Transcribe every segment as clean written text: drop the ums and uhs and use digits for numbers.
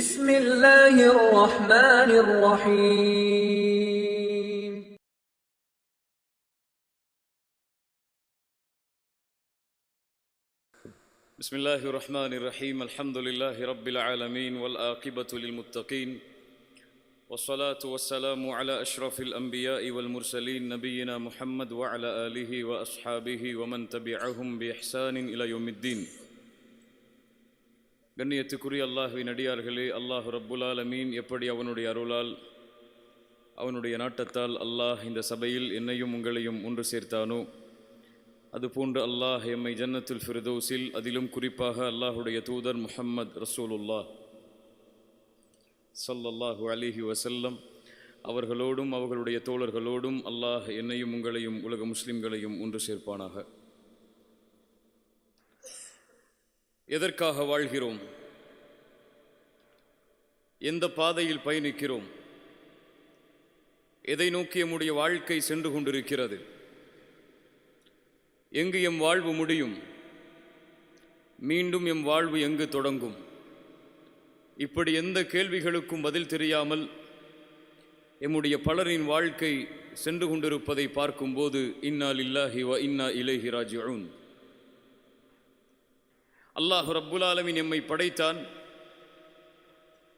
بسم الله الرحمن الرحيم بسم الله الرحمن الرحيم الحمد لله رب العالمين والعاقبة للمتقين والصلاة والسلام على أشرف الأنبياء والمرسلين نبينا محمد وعلى آله وأصحابه ومن تبعهم بإحسان إلى يوم الدين. கண்ணியத்துக்குரிய அல்லாஹ்வின் அடியார்களே, அல்லாஹ் ரப்புல் ஆலமீன் எப்படி அவனுடைய அருளால் அவனுடைய நாட்டத்தால் அல்லாஹ் இந்த சபையில் என்னையும் உங்களையும் ஒன்று சேர்த்தானோ, அதுபோன்று அல்லாஹ் எம்மை ஜன்னத்துல் ஃபிர்தௌஸில், அதிலும் குறிப்பாக அல்லாஹுடைய தூதர் முஹம்மது ரசூலுல்லாஹ் ஸல்லல்லாஹு அலைஹி வஸல்லம் அவர்களோடும் அவர்களுடைய தோழர்களோடும் அல்லாஹ் என்னையும் உங்களையும் உலக முஸ்லிம்களையும் ஒன்று சேர்ப்பானாக. எதற்காக வாழ்கிறோம்? எந்த பாதையில் பயணிக்கிறோம்? எதை நோக்கி நம்முடைய வாழ்க்கை சென்று கொண்டிருக்கிறது? எங்கு எம் வாழ்வு முடியும்? மீண்டும் எம் வாழ்வு எங்கு தொடங்கும்? இப்படி எந்த கேள்விகளுக்கும் பதில் தெரியாமல் எம்முடைய பலரின் வாழ்க்கை சென்று கொண்டிருப்பதை பார்க்கும்போது இன்னா லில்லாஹி வ இன்னா இலைஹி ராஜிஊன். அல்லாஹ் ரப்புல் ஆலமீன் எம்மை படைத்தான்,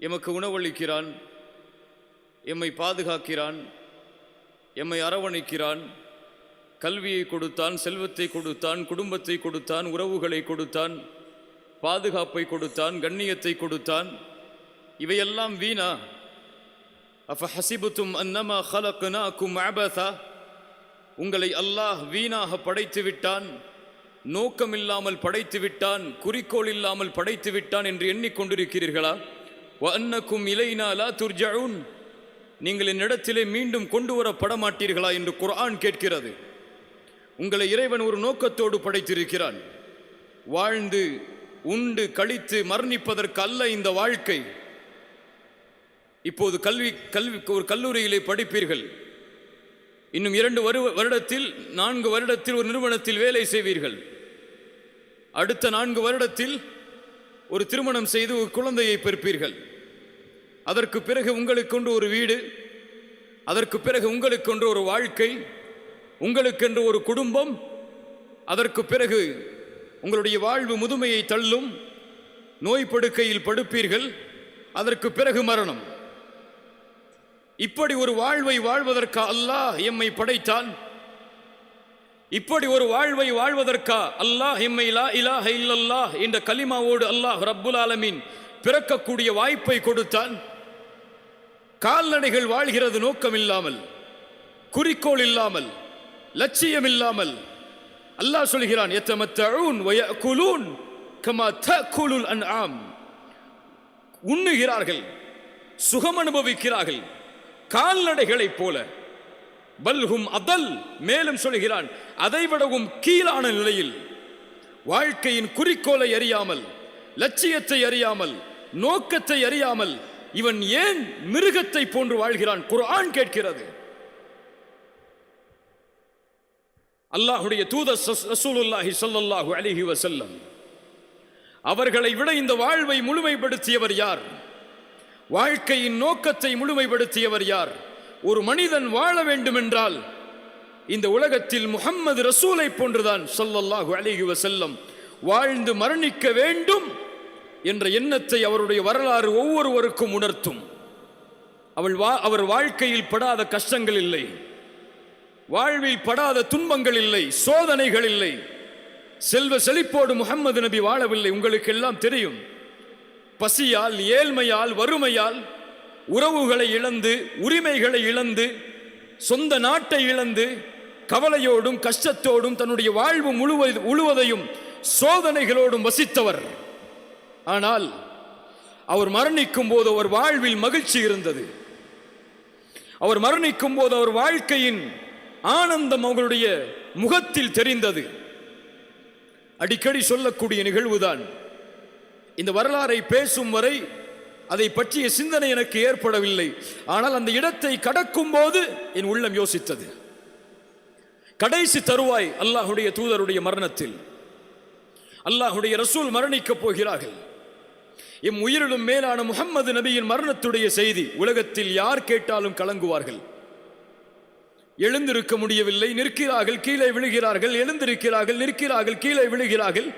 எமக்கு உணவளிக்கிறான், எம்மை பாதுகாக்கிறான், எம்மை அரவணைக்கிறான், கல்வியை கொடுத்தான், செல்வத்தை கொடுத்தான், குடும்பத்தை கொடுத்தான், உறவுகளை கொடுத்தான், பாதுகாப்பை கொடுத்தான், கண்ணியத்தை கொடுத்தான். இவையெல்லாம் வீணா? அஃபஹஸிபுதும் அன்னமா ஹலக்னாகும் அபஸா, உங்களை அல்லாஹ் வீணாக படைத்து விட்டான், நோக்கமில்லாமல் படைத்து விட்டான், குறிக்கோள் இல்லாமல் படைத்து விட்டான் என்று எண்ணிக்கொண்டிருக்கிறீர்களா? வ அன்னக்கும் இலைனா லா துர்ஜஊன், நீங்கள் என்னிடத்திலே மீண்டும் கொண்டு வரப்பட மாட்டீர்களா என்று குர்ஆன் கேட்கிறது. உங்களை இறைவன் ஒரு நோக்கத்தோடு படைத்திருக்கிறான். வாழ்ந்து உண்டு கழித்து மரணிப்பதற்கு அல்ல இந்த வாழ்க்கை. இப்போது ஒரு கல்லூரியிலே படிப்பீர்கள். இன்னும் 2 வருடத்தில் 4 வருடத்தில் ஒரு நிறுவனத்தில் வேலை செய்வீர்கள். அடுத்த 4 வருடத்தில் ஒரு திருமணம் செய்து ஒரு குழந்தையை பெறுப்பீர்கள். அதற்கு பிறகு உங்களுக்கென்று ஒரு வீடு, அதற்கு பிறகு உங்களுக்கென்று ஒரு வாழ்க்கை, உங்களுக்கென்று ஒரு குடும்பம். அதற்கு பிறகு உங்களுடைய வாழ்வு முதுமையை தள்ளும், நோய் படுக்கையில் படுப்பீர்கள். அதற்கு பிறகு மரணம். இப்படி ஒரு வாழ்வை வாழ்வதற்கு அல்லாஹ் எம்மை படைத்தான். இப்படி ஒரு வாழ்வை வாழ்வதற்கா அல்லாஹ் எம்மை லா இலாஹ இல்லல்லாஹ் என்ற கலிமாவோடு அல்லாஹ் ரப்புல் ஆலமீன் பிறக்கக்கூடிய வாய்ப்பை கொடுத்தான். கால்நடைகள் வாழ்கிறது நோக்கம் இல்லாமல், குறிக்கோள் இல்லாமல், லட்சியம் இல்லாமல். அல்லாஹ் சொல்கிறான், யத்தமத்தஊன் வ யஅகுலூன் கமா தஅகுலுல் அன்ஆம், உண்ணுகிறார்கள், சுகம் அனுபவிக்கிறார்கள் கால்நடைகளைப் போல. பல்ஹும் அதல், மேலும் சொல்கிறான் அதைவிடவும் கீழான நிலையில். வாழ்க்கையின் குறிக்கோளை அறியாமல், லட்சியத்தை அறியாமல், நோக்கத்தை அறியாமல் இவன் ஏன் மிருகத்தை போன்று வாழ்கிறான்? குர்ஆன் கேட்கிறது. அல்லாஹ்வுடைய தூதர் ரசூலுல்லாஹி ஸல்லல்லாஹு அலைஹி வஸல்லம் அவர்களை விட இந்த வாழ்வை முழுமைப்படுத்தியவர் யார்? வாழ்க்கையின் நோக்கத்தை முழுமைப்படுத்தியவர் யார்? ஒரு மனிதன் வாழ வேண்டும் என்றால் இந்த உலகத்தில் முஹம்மது ரசூலை போன்றுதான் ஸல்லல்லாஹு அலைஹி வஸல்லம் வாழ்ந்து மரணிக்க வேண்டும் என்ற எண்ணத்தை அவருடைய வரலாறு ஒவ்வொருவருக்கும் உணர்த்தும். அவர் வாழ்க்கையில் படாத கஷ்டங்கள் இல்லை, வாழ்வில் படாத துன்பங்கள் இல்லை, சோதனைகள் இல்லை. செல்வ செழிப்போடு முஹம்மது நபி வாழவில்லை. உங்களுக்கு எல்லாம் தெரியும். பசியால், ஏழ்மையால், வறுமையால், உறவுகளை இழந்து, உரிமைகளை இழந்து, சொந்த நாட்டை இழந்து, கவலையோடும் கஷ்டத்தோடும் தன்னுடைய வாழ்வு முழுவதையும் சோதனைகளோடும் வசித்தவர். ஆனால் அவர் மரணிக்கும் போது அவர் வாழ்வில் மகிழ்ச்சி இருந்தது. அவர் மரணிக்கும் போது அவர் வாழ்க்கையின் ஆனந்தம் அவர்களுடைய முகத்தில் தெரிந்தது. அடிக்கடி சொல்லக்கூடிய நிகழ்வுதான். இந்த வரலாறை பேசும் வரை அதை பற்றிய சிந்தனை எனக்கு ஏற்படவில்லை. ஆனால் அந்த இடத்தை கடக்கும் போது என் உள்ளம் யோசித்தது. கடைசி தருவாய் அல்லாஹ்வுடைய தூதருடைய மரணத்தில் அல்லாஹ்வுடைய ரசூல் மரணிக்கப் போகிறார்கள். எம் உயிரிலும் மேலான முஹம்மது நபியின் மரணத்துடைய செய்தி உலகத்தில் யார் கேட்டாலும் கலங்குவார்கள். எழுந்திருக்க முடியவில்லை, நிற்கிறார்கள், கீழே விழுகிறார்கள், எழுந்திருக்கிறார்கள், நிற்கிறார்கள், கீழே விழுகிறார்கள்.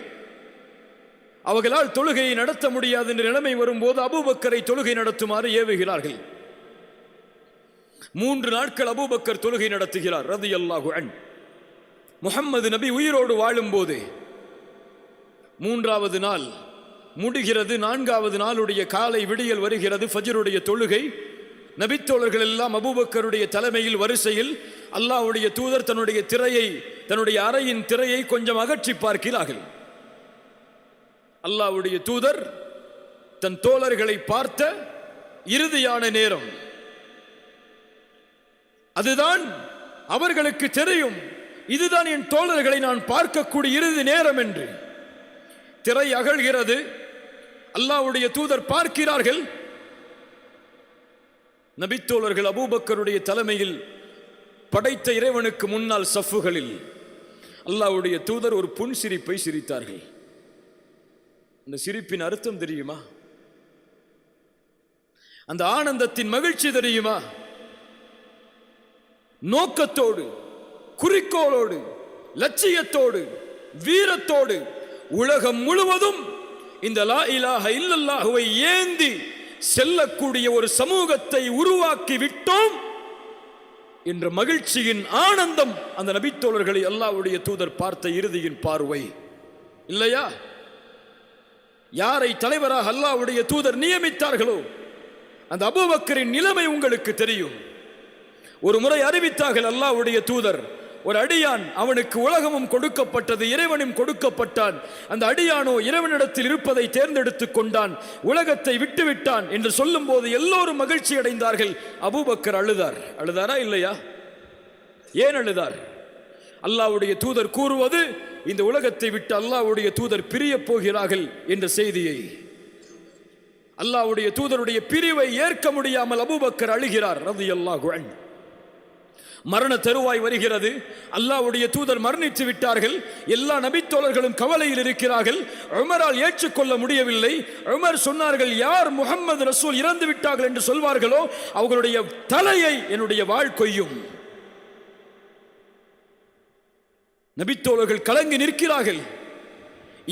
அவர்களால் தொழுகையை நடத்த முடியாது என்ற நிலைமை வரும்போது அபூபக்கரை தொழுகை நடத்துமாறு ஏவுகிறார்கள். 3 நாட்கள் அபூபக்கர் தொழுகை நடத்துகிறார் ரலியல்லாஹு அன்ஹு. முஹம்மது நபி உயிரோடு வாழும் போது 3வது நாள் முடிகிறது. 4வது நாளுடைய காலை விடியல் வருகிறது. ஃபஜ்ருடைய தொழுகை. நபித்தோழர்கள் எல்லாம் அபூபக்கருடைய தலைமையில் வரிசையில் அல்லாஹ்வுடைய தூதர் தன்னுடைய திரையை, தன்னுடைய அறையின் திரையை கொஞ்சம் அகற்றி பார்க்கிறார்கள். அல்லாஹ்வுடைய தூதர் தன் தோழர்களை பார்த்த இறுதியான நேரம் அதுதான். அவர்களுக்கு தெரியும், இதுதான் என் தோழர்களை நான் பார்க்கக்கூடிய இறுதி நேரம் என்று. திரை அகழ்கிறது. அல்லாஹ்வுடைய தூதர் பார்க்கிறார்கள். நபித்தோழர்கள் அபூபக்கருடைய தலைமையில் படைத்த இறைவனுக்கு முன்னால் சஃப்புகளில் அல்லாஹ்வுடைய தூதர் ஒரு புன்சிரிப்பை சிரித்தார்கள். அந்த சிரிப்பின் அர்த்தம் தெரியுமா? அந்த ஆனந்தத்தின் மகிழ்ச்சி தெரியுமா? நோக்கத்தோடு, குறிக்கோளோடு, லட்சியத்தோடு, வீரத்தோடு உலகம் முழுவதும் இந்த லா இலாஹ இல்லல்லாஹுவை ஏந்தி செல்லக்கூடிய ஒரு சமூகத்தை உருவாக்கி விட்டோம் என்ற மகிழ்ச்சியின் ஆனந்தம் அந்த நபித்தோழர்களை அல்லாஹ்வுடைய தூதர் பார்த்த இறுதியின் பார்வை இல்லையா? யாரை தலைவராக அல்லாஹ்வுடைய தூதர் நியமித்தார்களோ அந்த அபூபக்கரின் நிலைமை உங்களுக்கு தெரியும். ஒரு முறை அறிவித்தார்கள் அல்லாஹ்வுடைய தூதர், ஒரு அடியான், அவனுக்கு உலகமும் கொடுக்கப்பட்டது, இறைவனும் கொடுக்கப்பட்டான். அந்த அடியானோ இறைவனிடத்தில் இருப்பதை தேர்ந்தெடுத்துக் கொண்டான், உலகத்தை விட்டுவிட்டான் என்று சொல்லும் போது எல்லோரும் மகிழ்ச்சி அடைந்தார்கள். அபூபக்கர் அழுதார். அழுதாரா இல்லையா? ஏன் அழுதார்? அல்லாஹ்வுடைய தூதர் கூறுவது, இந்த உலகத்தை விட்டு அல்லாஹ்வுடைய தூதர் பிரிய போகிறார்கள் என்ற செய்தியை. அல்லாஹ்வுடைய தூதருடைய பிரிவை ஏற்க முடியாமல் அபூபக்கர் அழுகிறார் ரலியல்லாஹு அன்ஹு. மரண தருவாய் வருகிறது. அல்லாஹ்வுடைய தூதர் மரணித்து விட்டார்கள். எல்லா நபித்தோழர்களும் கவலையில் இருக்கிறார்கள். உமரால் ஏற்றுக்கொள்ள முடியவில்லை. உமர் சொன்னார்கள், யார் முஹம்மது ரசூல் இறந்து விட்டார்கள் என்று சொல்வார்களோ அவர்களுடைய தலையை என்னுடைய வாள் கொய்யும். நபித்தோழர்கள் கலங்கி நிற்கிறார்கள்.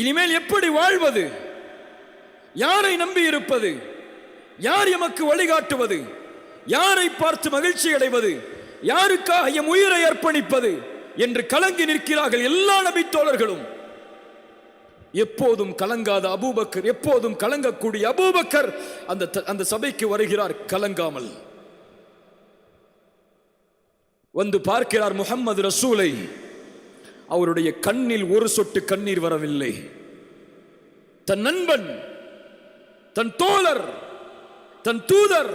இனிமேல் எப்படி வாழ்வது? யாரை நம்பி இருப்பது? யார் எமக்கு வழிகாட்டுவது? யாரை பார்த்து மகிழ்ச்சி அடைவது? யாருக்காக எம் உயிரை அர்ப்பணிப்பது என்று கலங்கி நிற்கிறார்கள் எல்லா நபித்தோழர்களும். எப்போதும் கலங்காத அபூபக்கர், எப்போதும் கலங்கக்கூடிய அபூபக்கர் அந்த சபைக்கு வருகிறார் கலங்காமல். வந்து பார்க்கிறார் முஹம்மது ரசூலை. அவருடைய கண்ணில் ஒரு சொட்டு கண்ணீர் வரவில்லை. தன் நண்பன், தன் தோழர், தன் தூதர்,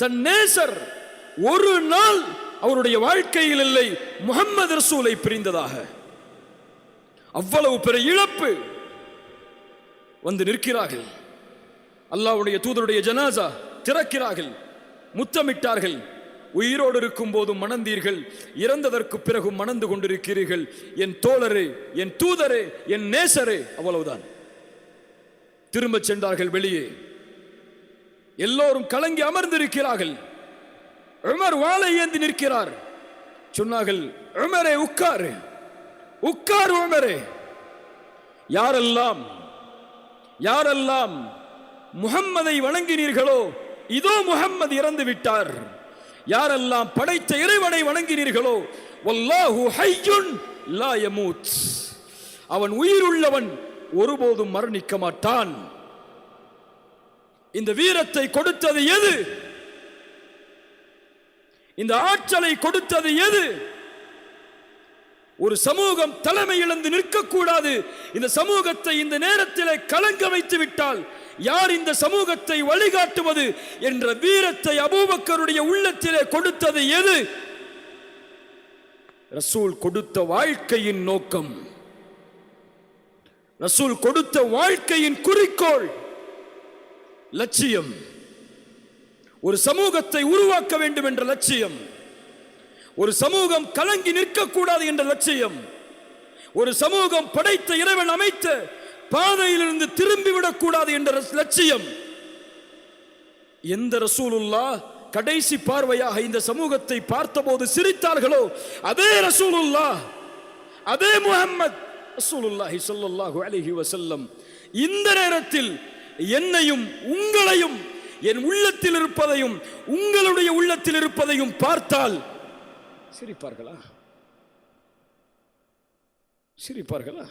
தன் நேசர் ஒரு நாள் அவருடைய வாழ்க்கையில் இல்லை முஹம்மது ரசூலை பிரிந்ததாக. அவ்வளவு பெரிய இழப்பு. வந்து நிற்கிறார்கள். அல்லாஹ்வுடைய தூதருடைய ஜனாசா திறக்கிறார்கள், முத்தமிட்டார்கள். உயிரோடு இருக்கும் போதும் மணந்தீர்கள், இறந்ததற்கு பிறகு மணந்து கொண்டிருக்கிறீர்கள். என் தோழரே, என் தூதரே, என் நேசரே. அவ்வளவுதான். திரும்ப சென்றார்கள் வெளியே. எல்லோரும் கலங்கி அமர்ந்திருக்கிறார்கள். உமர் வாளை ஏந்தி நிற்கிறார். சொன்னார்கள், உமரே உட்காரு, உட்காரு உமரே. யாரெல்லாம் யாரெல்லாம் முஹம்மதை வணங்கினீர்களோ இதோ முஹம்மது இறந்து விட்டார். யாரெல்லாம் படைத்த இறைவனை வணங்கினீர்களோ வல்லாஹு ஹய்யுன் லா யமூத், அவன் உயிருள்ளவன், ஒருபோதும் மரணிக்க மாட்டான். இந்த வீரத்தை கொடுத்தது எது? இந்த ஆற்றலை கொடுத்தது எது? ஒரு சமூகம் தலைமை இழந்து நிற்கக்கூடாது. இந்த சமூகத்தை இந்த நேரத்தில் கலங்க வைத்து விட்டால் யார் இந்த சமூகத்தை வழிகாட்டுவது என்ற வீரத்தை அபூபக்கருடைய உள்ளத்திலே கொடுத்தது எது? ரசூல் கொடுத்த வாழ்க்கையின் நோக்கம், ரசூல் கொடுத்த வாழ்க்கையின் குறிக்கோள், லட்சியம். ஒரு சமூகத்தை உருவாக்க வேண்டும் என்ற லட்சியம், ஒரு சமூகம் கலங்கி நிற்கக்கூடாது என்ற லட்சியம், ஒரு சமூகம் படைத்த இறைவன் அமைத்த பாதையிலிருந்து திரும்பிவிடக் கூடாது என்ற லட்சியம். எந்த ரசூலுல்லாஹ் கடைசி பார்வையாக இந்த சமூகத்தை பார்த்தபோது சிரித்தார்களோ அதே ரசூலுல்லாஹ், அதே முஹம்மத் ரசூலுல்லாஹி ஸல்லல்லாஹு அலைஹி வஸல்லம் இந்த நேரத்தில் என்னையும் உங்களையும், என் உள்ளத்தில் இருப்பதையும் உங்களுடைய உள்ளத்தில் இருப்பதையும் பார்த்தால் சிரிப்பார்களா? சிரிப்பார்களா?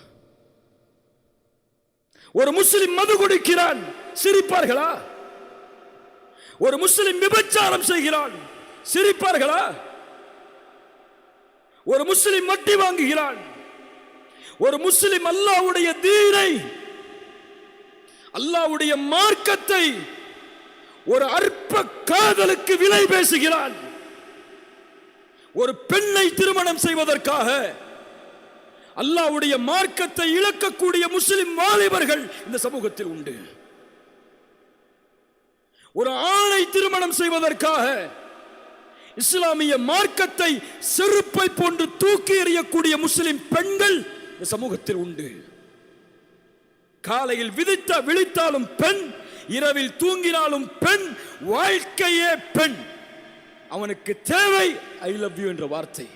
ஒரு முஸ்லிம் மது குடிக்கிறான், சிரிப்பார்களா? ஒரு முஸ்லிம் விபச்சாரம் செய்கிறான், சிரிப்பார்களா? ஒரு முஸ்லிம் வட்டி வாங்குகிறான், ஒரு முஸ்லிம் அல்லாஹ்வுடைய தீனை, அல்லாஹ்வுடைய மார்க்கத்தை ஒரு அற்ப காதலுக்கு விலை பேசுகிறான். ஒரு பெண்ணை திருமணம் செய்வதற்காக அல்லாஹ்வுடைய மார்க்கத்தை இழக்கக்கூடிய முஸ்லிம் வாலிபர்கள் இந்த சமூகத்தில் உண்டு. ஒரு ஆணை திருமணம் செய்வதற்காக இஸ்லாமிய மார்க்கத்தை செருப்பை போன்று தூக்கி எறியக்கூடிய முஸ்லிம் பெண்கள் இந்த சமூகத்தில் உண்டு. காலையில் விழித்தாலும் பெண், இரவில் தூங்கினாலும் பெண், வாழ்க்கையே பெண். அவனுக்கு தேவை ஐ லவ் யூ என்ற வார்த்தை.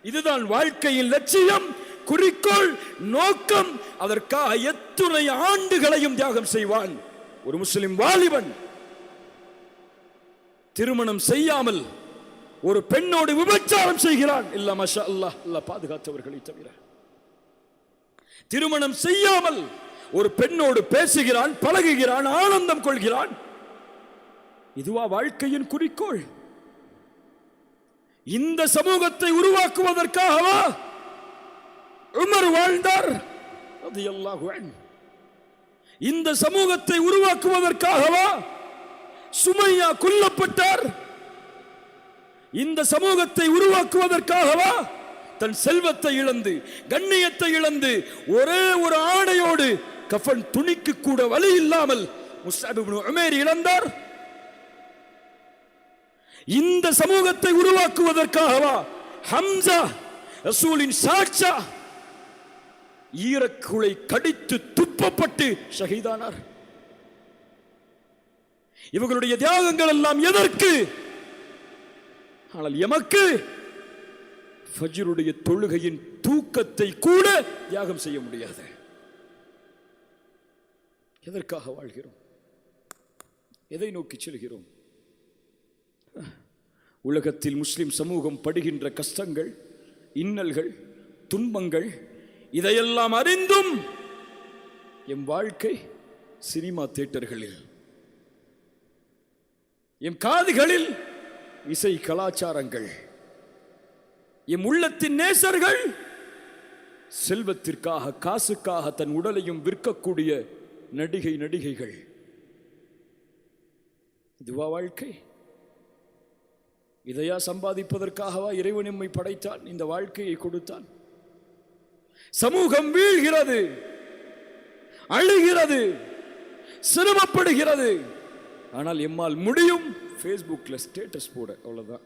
இதுதான் வாழ்க்கையின் லட்சியம், குறிக்கோள், நோக்கம். அதற்காக எத்தனை ஆண்டுகளையும் தியாகம் செய்வான். ஒரு முஸ்லிம் வாலிபன் திருமணம் செய்யாமல் ஒரு பெண்ணோடு விபச்சாரம் செய்கிறான். இல்ல மாஷா அல்லாஹ், அல்லாஹ் பாதுகாத்தவர்களை தவிர. திருமணம் செய்யாமல் ஒரு பெண்ணோடு பேசுகிறான், பழகுகிறான், ஆனந்தம் கொள்கிறான். இதுவா வாழ்க்கையின் குறிக்கோள்? இந்த சமூகத்தை உருவாக்குவதற்காகவா உமர் வாழ்ந்தார் ரலியல்லாஹு அன்ஹு? இந்த சமூகத்தை உருவாக்குவதற்காகவா சுமையா கொல்லப்பட்டார்? இந்த சமூகத்தை உருவாக்குவதற்காகவா தன் செல்வத்தை இழந்து, கண்ணியத்தை இழந்து, ஒரே ஒரு ஆடையோடு கஃபன் துணிக்கு கூட வழி இல்லாமல் முஸ்அப் இப்னு உமைர் இழந்தார்? இந்த சமூகத்தை உருவாக்குவதற்காகவா ஹம்சா ரசூலின் சாட்சா ஈரக்குலை கடித்து துப்பப்பட்டு ஷஹீதானார்? இவர்களுடைய தியாகங்கள் எல்லாம் எதற்கு? ஆனால் எமக்கு ஃபஜ்ருடைய தொழுகையின் தூக்கத்தை கூட தியாகம் செய்ய முடியாது. எதற்காக வாழ்கிறோம்? எதை நோக்கி செல்கிறோம்? உலகத்தில் முஸ்லிம் சமூகம் படுகின்ற கஷ்டங்கள், இன்னல்கள், துன்பங்கள், இதையெல்லாம் அறிந்தும் எம் வாழ்க்கை சினிமா தியேட்டர்களில், எம் காதுகளில் இசை கலாச்சாரங்கள், எம் உள்ளத்தின் நேசர்கள் செல்வத்திற்காக, காசுக்காக தன் உடலையும் விற்கக்கூடிய நடிகைகள். இதுவா வாழ்க்கை? இதையா சம்பாதிப்பதற்காகவா இறைவன் நம்மை படைத்தான், இந்த வாழ்க்கையை கொடுத்தான்? சமூகம் வீழ்கிறது, அழுகிறது, சிரமப்படுகிறது. ஆனால் எம்மால் முடியும் ஃபேஸ்புக்கில் ஸ்டேட்டஸ் போட, அவ்வளவுதான்.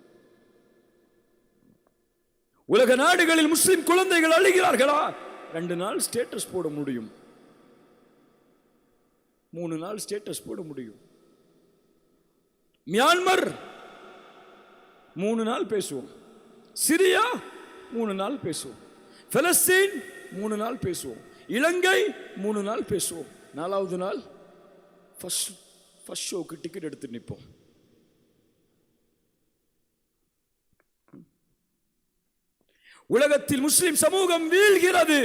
உலக நாடுகளில் முஸ்லிம் குழந்தைகள் அழுகிறார்களா? 2 நாள் ஸ்டேட்டஸ் போட முடியும், 3 நாள் ஸ்டேட்டஸ் போட முடியும். மியான்மர் 3 நாள் பேசுவோம், சிரியா 3 நாள் பேசுவோம், பலஸ்தீன் 3 நாள் பேசுவோம், இலங்கை 3 நாள் பேசுவோம். 4வது நாள் ஃபர்ஸ்ட் ஷோக்கு டிக்கெட் எடுத்து நிற்போம். உலகத்தில் முஸ்லிம் சமூகம் வீழ்கிறது.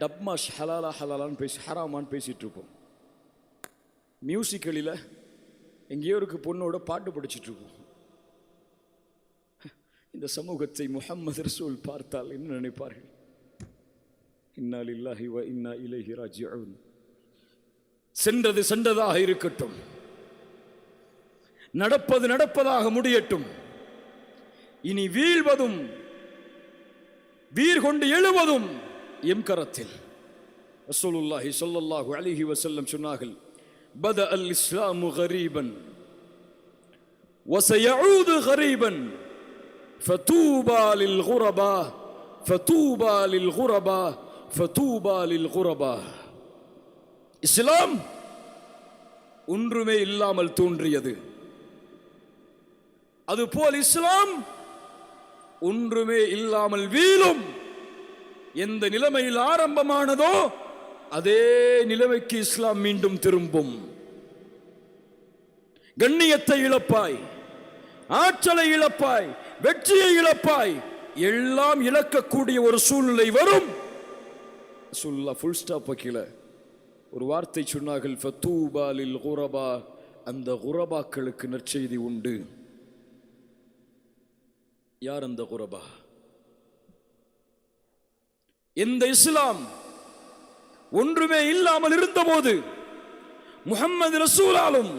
டப்மாஷ் ஹலாலா ஹலாலான்னு பேசி ஹராமான்னு பேசிட்டு இருப்போம். மியூசிக்கலில் எங்கேயோ இருக்கு பொண்ணோட பாட்டு படிச்சுட்டு இருப்போம். இந்த சமூகத்தை முஹம்மது ரசூல் பார்த்தால் என்ன நினைப்பார்கள்? இன்னா லில்லாஹி வ இன்னா இலைஹி ராஜிஊன். சென்றது சென்றதாக இருக்கட்டும், நடப்பது நடப்பதாக முடியட்டும். இனி வீழ்வதும் வீர் கொண்டு எழுவதும் எம் கரத்தில். ரசூலுல்லாஹி ஸல்லல்லாஹு அலைஹி வஸல்லம் சொன்னார்கள், பத அல் இஸ்லாமு கரீபன் வஸயஊது கரீபன் ஃபதூபா லில் குரபா ஃபதூபா லில் குரபா ஃபதூபா லில் குரபா. இஸ்லாம் ஒன்றுமே இல்லாமல் தோன்றியது. அதுபோல் இஸ்லாம் ஒன்றுமே இல்லாமல் வீழும். எந்த நிலைமையில் ஆரம்பமானதோ அதே நிலைமைக்கு இஸ்லாம் மீண்டும் திரும்பும். கண்ணியத்தை இழப்பாய், ஆற்றலை இழப்பாய், வெற்றியை இழப்பாய், எல்லாம் இழக்கக்கூடிய ஒரு சூழ்நிலை வரும். சொல்ல ஃபுல் ஸ்டாப் வைக்கல, ஒரு வார்த்தை சொன்னார்கள், ஃபதூபா லில் குரபா. அந்த குரபாக்களுக்கு நற்செய்தி உண்டு. யார் அந்த குரபா? எந்த இஸ்லாம் ஒன்றுமே இல்லாமல் இருந்தபோது முஹம்மது ரசூலாலும்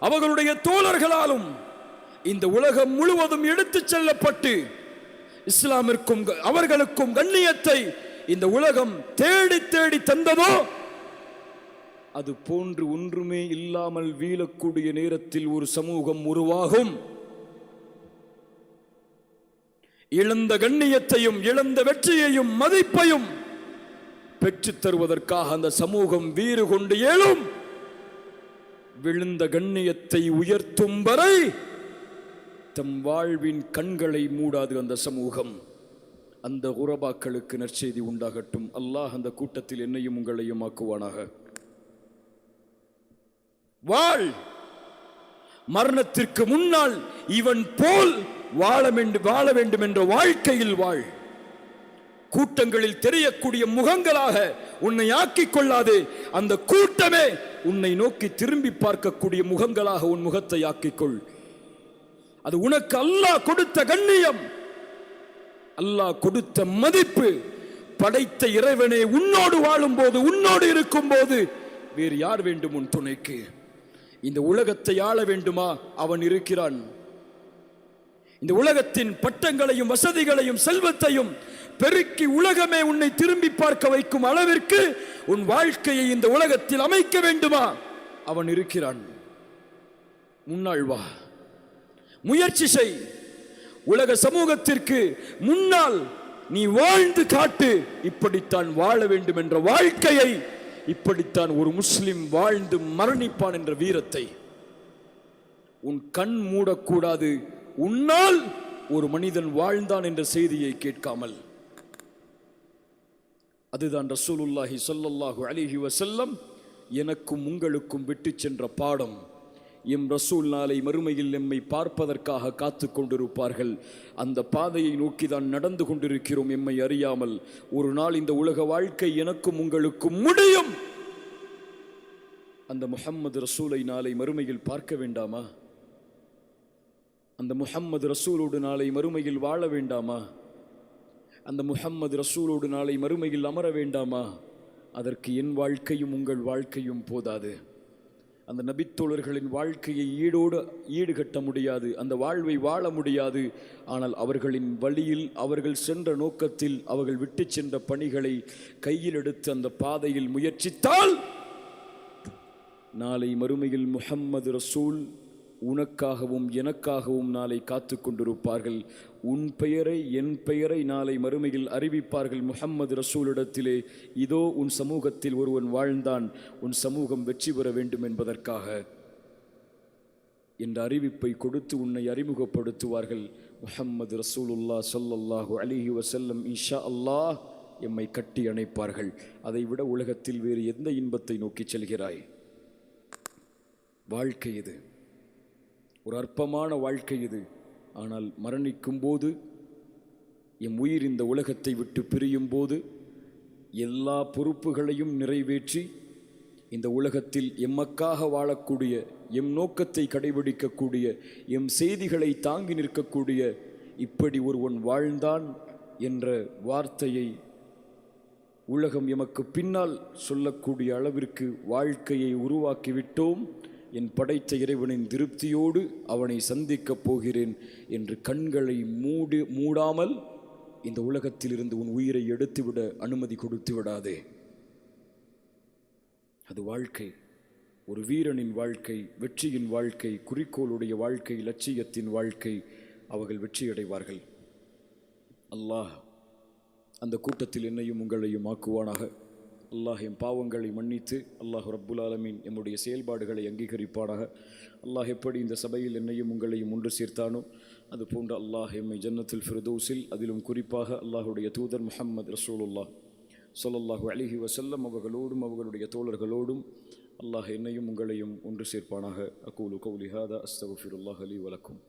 அவர்களுடைய தோழர்களாலும் இந்த உலகம் முழுவதும் எடுத்துச் செல்லப்பட்டு இஸ்லாமிற்கும் அவர்களுக்கும் கண்ணியத்தை இந்த உலகம் தேடி தேடி தந்ததோ, அது போன்று ஒன்றுமே இல்லாமல் வீழக்கூடிய நேரத்தில் ஒரு சமூகம் உருவாகும். இழந்த கண்ணியத்தையும் இழந்த வெற்றியையும் மதிப்பையும் பெற்றுத் தருவதற்காக அந்த சமூகம் வீறு கொண்டு எழும். விழுந்த கண்ணியத்தை உயர்த்தும் வரை தம் வாழ்வின் கண்களை மூடாது அந்த சமூகம். அந்த குரபாக்களுக்கு நற்செய்தி உண்டாகட்டும். அல்லாஹ் அந்த கூட்டத்தில் என்னையும் உங்களையும் ஆக்குவானாக. வாழ், மரணத்திற்கு முன்னால் இவன் போல் வாழ வேண்டும் என்ற வாழ்க்கையில் வாழ். கூட்டங்களில் தெரியக்கூடிய முகங்களாக உன்னை ஆக்கிக் கொள்ளாதே. அந்த கூட்டமே உன்னை நோக்கி திரும்பி பார்க்கக்கூடிய முகங்களாக உன் முகத்தை ஆக்கிக்கொள். அது உனக்கு அல்லாஹ் கொடுத்த கண்ணியம், அல்லாஹ் கொடுத்த மதிப்பு. படைத்த இறைவனே உன்னோடு வாழும் போது, உன்னோடு இருக்கும் போது வேறு யார் வேண்டும் உன் துணைக்கு? இந்த உலகத்தை ஆள வேண்டுமா? அவன் இருக்கிறான். இந்த உலகத்தின் பட்டங்களையும் வசதிகளையும் செல்வத்தையும் பெருக்கி உலகமே உன்னை திரும்பி பார்க்க வைக்கும் அளவிற்கு உன் வாழ்க்கையை இந்த உலகத்தில் அமைக்க வேண்டுமா? அவன் இருக்கிறான். முன்னாள் வா, முயற்சி செய். உலக சமூகத்திற்கு முன்னால் நீ வாழ்ந்து காட்டு. இப்படித்தான் வாழ வேண்டும் என்ற வாழ்க்கையை, இப்படித்தான் ஒரு முஸ்லிம் வாழ்ந்து மரணிப்பான் என்ற வீரத்தை உன் கண் மூடக்கூடாது. உன்னால் ஒரு மனிதன் வாழ்ந்தான் என்ற செய்தியை கேட்காமல். அதுதான் ரசூலுல்லாஹி ஸல்லல்லாஹு அலைஹி வஸல்லம் எனக்கும் உங்களுக்கும் விட்டு சென்ற பாடம். எம் ரசூல் நாளை மறுமையில் எம்மை பார்ப்பதற்காக காத்து கொண்டிருப்பார்கள். அந்த பாதையை நோக்கி தான் நடந்து கொண்டிருக்கிறோம் எம்மை அறியாமல். ஒரு நாள் இந்த உலக வாழ்க்கை எனக்கும் உங்களுக்கும் முடியும். அந்த முஹம்மது ரசூலை நாளை மறுமையில் பார்க்க வேண்டாமா? அந்த முஹம்மது ரசூலோடு நாளை மறுமையில் வாழ வேண்டாமா? அந்த முஹம்மது ரசூலோடு நாளை மறுமையில் அமர வேண்டாமா? அதற்கு என் வாழ்க்கையும் உங்கள் வாழ்க்கையும் போதாது. அந்த நபித்தோழர்களின் வாழ்க்கையை ஈடுகட்ட முடியாது, அந்த வாழ்வை வாழ முடியாது. ஆனால் அவர்களின் வழியில், அவர்கள் சென்ற நோக்கத்தில், அவர்கள் விட்டு சென்ற பணிகளை கையில் எடுத்து அந்த பாதையில் முயற்சித்தால் நாளை மறுமையில் முஹம்மது ரசூல் உனக்காகவும் எனக்காகவும் நாளை காத்து கொண்டிருப்பார்கள். உன் பெயரை என் பெயரை நாளை மறுமையில் அறிவிப்பார்கள் முஹம்மது ரசூலிடத்திலே. இதோ உன் சமூகத்தில் ஒருவன் வாழ்ந்தான், உன் சமூகம் வெற்றி பெற வேண்டும் என்பதற்காக என்ற அறிவிப்பை கொடுத்து உன்னை அறிமுகப்படுத்துவார்கள். முஹம்மது ரசூலுல்லாஹ் ஸல்லல்லாஹு அலைஹி வஸல்லம் இன்ஷா அல்லாஹ் எம்மை கட்டி அணைப்பார்கள். அதைவிட உலகத்தில் வேறு எந்த இன்பத்தை நோக்கி செல்கிறாய்? வாழ்க்கை இது, ஒரு அற்பமான வாழ்க்கை இது. ஆனால் மரணிக்கும் போது, எம் உயிர் இந்த உலகத்தை விட்டு பிரியும் போது, எல்லா பொறுப்புகளையும் நிறைவேற்றி இந்த உலகத்தில் எம்மக்காக வாழக்கூடிய, எம் நோக்கத்தை கடைபிடிக்கக்கூடிய, எம் செய்திகளை தாங்கி நிற்கக்கூடிய இப்படி ஒருவன் வாழ்ந்தான் என்ற வார்த்தையை உலகம் எமக்கு பின்னால் சொல்லக்கூடிய அளவிற்கு வாழ்க்கையை உருவாக்கிவிட்டோம். என் படைத்த இறைவனின் திருப்தியோடு அவனை சந்திக்கப் போகிறேன் என்று கண்களை மூடாமல் இந்த உலகத்தில் இருந்து உன் உயிரை எடுத்துவிட அனுமதி கொடுத்து விடாதே. அது வாழ்க்கை, ஒரு வீரனின் வாழ்க்கை, வெற்றியின் வாழ்க்கை, குறிக்கோளுடைய வாழ்க்கை, லட்சியத்தின் வாழ்க்கை. அவர்கள் வெற்றியடைவார்கள். அல்லாஹ் அந்த கூட்டத்தில் என்னையும் உங்களையும் ஆக்குவானாக. அல்லாஹ் எம் பாவங்களை மன்னித்து அல்லாஹ் ரப்புல் ஆலமீன் எம்முடைய செயல்பாடுகளை அங்கீகரிப்பானாக. அல்லாஹ் எப்படி இந்த சபையில் என்னையும் உங்களையும் ஒன்று சேர்த்தானோ அதுபோன்று அல்லாஹ் எம்மை ஜன்னத்துல் ஃபிர்தௌஸில் அதிலும் குறிப்பாக அல்லாஹுடைய தூதர் முஹம்மது ரசூலுல்லாஹ் ஸல்லல்லாஹு அலைஹி வஸல்லம் அவர்களோடும் அவர்களுடைய தோழர்களோடும் அல்லாஹ் என்னையும் உங்களையும் ஒன்று சேர்ப்பானாக. அகூலு கௌலி ஹாதா அஸ்தக்ஃபிருல்லாஹ் லி வலக்கும்.